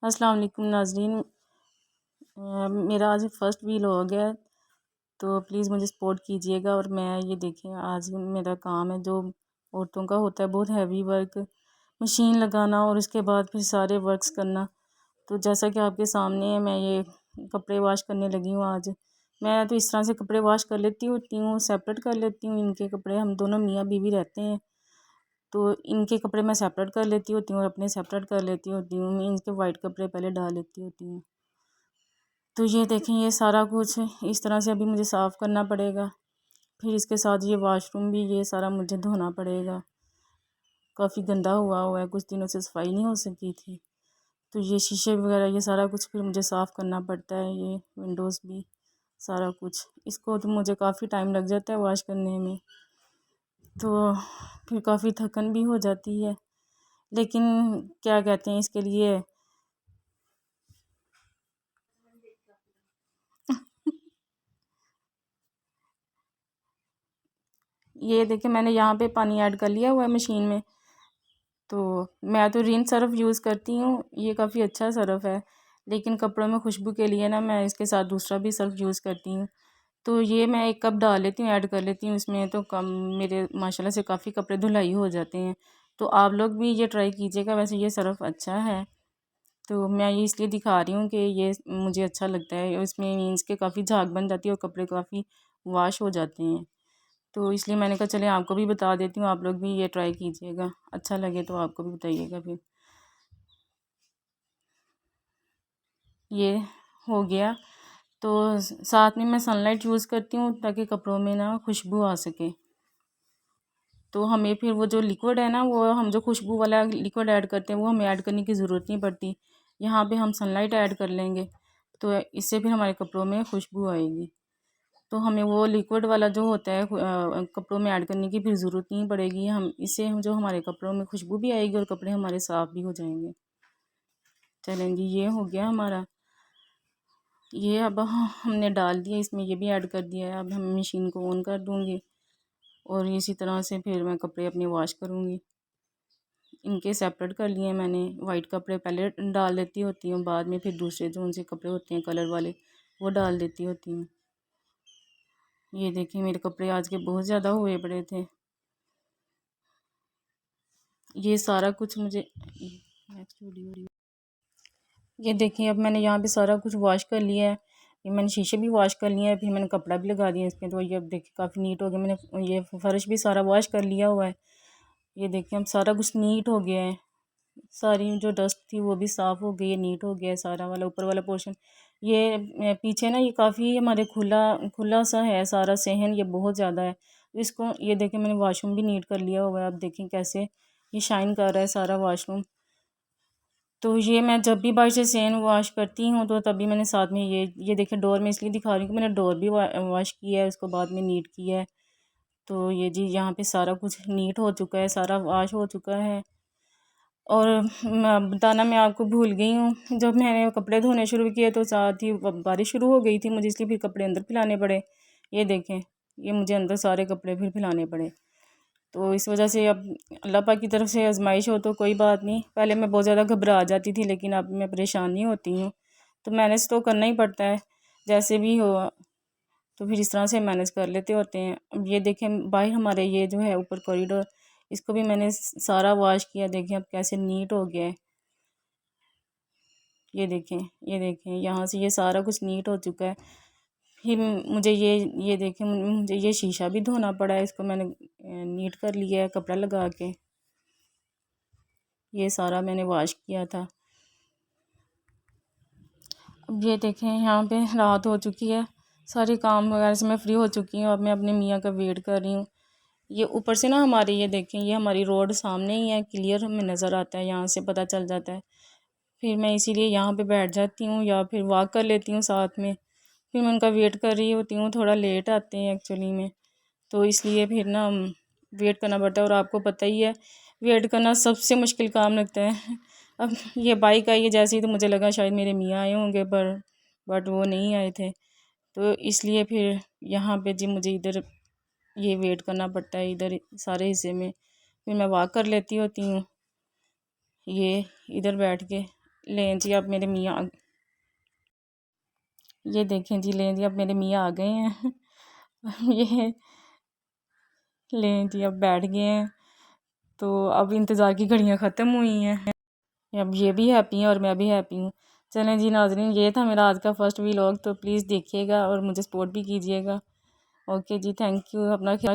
अस्सलाम वालेकुम नाज़रीन। मेरा आज फर्स्ट व्लॉग है, तो प्लीज़ मुझे सपोर्ट कीजिएगा। और मैं ये देखें, आज मेरा काम है जो औरतों का होता है, बहुत हैवी वर्क, मशीन लगाना और उसके बाद फिर सारे वर्क्स करना। तो जैसा कि आपके सामने है, मैं ये कपड़े वॉश करने लगी हूँ आज। मैं तो इस तरह से कपड़े वॉश कर लेती हूँ, सेपरेट कर लेती हूँ इनके कपड़े। हम दोनों मियाँ बीवी रहते हैं, तो इनके कपड़े मैं सेपरेट कर लेती होती हूँ और अपने सेपरेट कर लेती होती हूँ। मैं इनके वाइट कपड़े पहले डाल लेती होती हूँ। तो ये देखें, ये सारा कुछ इस तरह से अभी मुझे साफ़ करना पड़ेगा। फिर इसके साथ ये वॉशरूम भी, ये सारा मुझे धोना पड़ेगा। काफ़ी गंदा हुआ है, कुछ दिनों से सफाई नहीं हो सकी थी। तो ये शीशे वगैरह, ये सारा कुछ फिर मुझे साफ़ करना पड़ता है। ये विंडोज़ भी, सारा कुछ, इसको तो मुझे काफ़ी टाइम लग जाता है वॉश करने में। तो फिर काफ़ी थकन भी हो जाती है, लेकिन क्या कहते हैं इसके लिए ये देखिए, मैंने यहाँ पे पानी ऐड कर लिया हुआ है मशीन में। तो मैं तो रिन सर्फ यूज़ करती हूँ, ये काफ़ी अच्छा सर्फ है, लेकिन कपड़ों में खुशबू के लिए ना मैं इसके साथ दूसरा भी सर्फ यूज़ करती हूँ। तो ये मैं एक कप डाल लेती हूँ, ऐड कर लेती हूँ इसमें। तो कम, मेरे माशाल्लाह से काफ़ी कपड़े धुलाई हो जाते हैं। तो आप लोग भी ये ट्राई कीजिएगा। वैसे ये सर्फ अच्छा है, तो मैं ये इसलिए दिखा रही हूँ कि ये मुझे अच्छा लगता है। इसमें मीन्स के काफ़ी झाग बन जाती है और कपड़े काफ़ी वॉश हो जाते हैं। तो इसलिए मैंने कहा चले आपको भी बता देती हूँ, आप लोग भी ये ट्राई कीजिएगा। अच्छा लगे तो आपको भी बताइएगा। फिर ये हो गया। तो साथ में मैं सनलाइट यूज़ करती हूँ ताकि कपड़ों में ना खुशबू आ सके। तो हमें फिर वो जो लिक्विड है ना, वो हम जो खुशबू वाला लिक्विड ऐड करते हैं वो हमें ऐड करने की ज़रूरत नहीं पड़ती। यहाँ पे हम सनलाइट ऐड कर लेंगे, तो इससे फिर हमारे कपड़ों में खुशबू आएगी। तो हमें वो लिक्विड वाला जो होता है कपड़ों में ऐड करने की फिर ज़रूरत नहीं पड़ेगी। हम इससे, हम जो हमारे कपड़ों में खुशबू भी आएगी और कपड़े हमारे साफ़ भी हो जाएंगे। चलेंगे, ये हो गया हमारा। ये अब हमने डाल दिया इसमें, ये भी ऐड कर दिया है। अब हम मशीन को ऑन कर दूँगी और इसी तरह से फिर मैं कपड़े अपने वॉश करूँगी। इनके सेपरेट कर लिए मैंने। वाइट कपड़े पहले डाल देती होती हूँ, बाद में फिर दूसरे जो उनसे कपड़े होते हैं कलर वाले, वो डाल देती होती हूँ। ये देखिए, मेरे कपड़े आज के बहुत ज़्यादा हुए पड़े थे। ये सारा कुछ मुझे नेक्स्ट वीडियो, ये देखिए, अब मैंने यहाँ पे सारा कुछ वॉश कर लिया है। ये मैंने शीशे भी वॉश कर लिए हैं, फिर मैंने कपड़ा भी लगा दिया इसमें। तो ये अब देखिए काफ़ी नीट हो गया। मैंने ये फर्श भी सारा वॉश कर लिया हुआ है। ये देखिए, अब सारा कुछ नीट हो गया है। सारी जो डस्ट थी वो भी साफ़ हो गई है, नीट हो गया है सारा वाला ऊपर वाला पोर्शन। ये पीछे ना, ये काफ़ी हमारे खुला खुला सा है सारा सहन, ये बहुत ज़्यादा है। इसको ये देखें, मैंने वॉशरूम भी नीट कर लिया हुआ है। अब देखें कैसे ये शाइन कर रहा है सारा वॉशरूम। तो ये मैं जब भी बाहर से सहन वॉश करती हूँ तो तभी मैंने साथ में ये देखें, डोर में इसलिए दिखा रही हूँ कि मैंने डोर भी वॉश किया है, उसको बाद में नीट किया है। तो ये जी, यहाँ पे सारा कुछ नीट हो चुका है, सारा वॉश हो चुका है। और बताना मैं आपको भूल गई हूँ, जब मैंने कपड़े धोने शुरू किए तो साथ ही बारिश शुरू हो गई थी मुझे, इसलिए फिर कपड़े अंदर फैलाने पड़े। ये देखें, ये मुझे अंदर सारे कपड़े फिर फैलाने पड़े। तो इस वजह से अब अल्लाह पाक की तरफ से आजमाइश हो तो कोई बात नहीं। पहले मैं बहुत ज़्यादा घबरा जाती थी, लेकिन अब मैं परेशान नहीं होती हूँ। तो मैनेज तो करना ही पड़ता है जैसे भी हो। तो फिर इस तरह से मैनेज कर लेते होते हैं। अब ये देखें, बाहर हमारे ये जो है ऊपर कॉरिडोर, इसको भी मैंने सारा वॉश किया। देखें अब कैसे नीट हो गया है। ये देखें, यहाँ से ये सारा कुछ नीट हो चुका है। फिर मुझे ये देखें, मुझे ये शीशा भी धोना पड़ा है, इसको मैंने नीट कर लिया है कपड़ा लगा के। ये सारा मैंने वॉश किया था। अब ये देखें, यहाँ पे रात हो चुकी है, सारे काम वगैरह से मैं फ्री हो चुकी हूँ। अब मैं अपने मियाँ का वेट कर रही हूँ। ये ऊपर से ना हमारे, ये देखें, ये हमारी रोड सामने ही है, क्लियर हमें नज़र आता है, यहाँ से पता चल जाता है। फिर मैं इसीलिए यहाँ पे बैठ जाती हूँ या फिर वॉक कर लेती हूँ साथ में। फिर मैं उनका वेट कर रही होती हूँ, थोड़ा लेट आते हैं एक्चुअली में, तो इसलिए फिर ना वेट करना पड़ता है। और आपको पता ही है, वेट करना सबसे मुश्किल काम लगता है। अब ये बाइक आई है जैसे ही, तो मुझे लगा शायद मेरे मियाँ आए होंगे, पर बट वो नहीं आए थे। तो इसलिए फिर यहाँ पे जी मुझे इधर ये वेट करना पड़ता है, इधर सारे हिस्से में। फिर मैं वॉक कर लेती होती हूँ, ये इधर बैठ के। लें जी, अब मेरे मियाँ ये देखें जी, लें जी अब मेरे मियाँ आ गए हैं ये लें जी अब बैठ गए हैं। तो अब इंतज़ार की घड़ियाँ ख़त्म हुई हैं, अब ये भी हैप्पी हैं और मैं भी हैप्पी हूँ। चलें जी नाज़रीन, ये था मेरा आज का फर्स्ट व्लॉग, तो प्लीज़ देखिएगा और मुझे सपोर्ट भी कीजिएगा। ओके जी, थैंक यू, अपना ख्याल